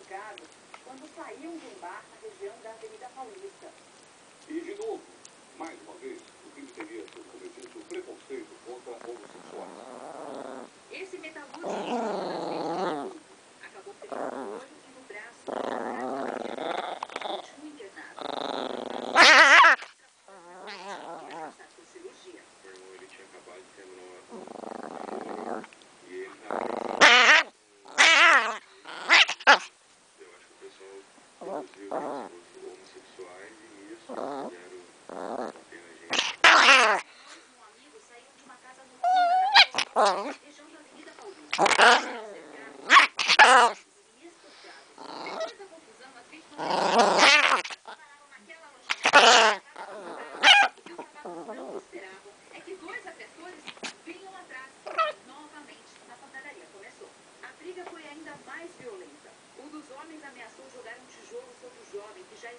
identificados quando saíam de um bar na região da Avenida Paulista. E, de novo, mais uma vez, o crime teria sido cometido preconceito contra homossexuais. Esse metalúrgico acabou ferindo no olho e no braço. Último internado. Passar por cirurgia. Meu irmão, ele tinha acabado de terminar uma e ele estava eu acho que o pessoal reduziu os homossexuais e isso fizeram bater na gente. Um amigo saiu de uma casa noturna na região da Avenida Paulista. Depois da confusão, as vítimas pararam naquela lanchonete. O que os rapazes não esperavam é que dois agressores vinham atrás. Novamente, a pancadaria começou. A briga foi ainda mais violenta. Um dos homens ameaçou jogar um tijolo sobre o jovem que já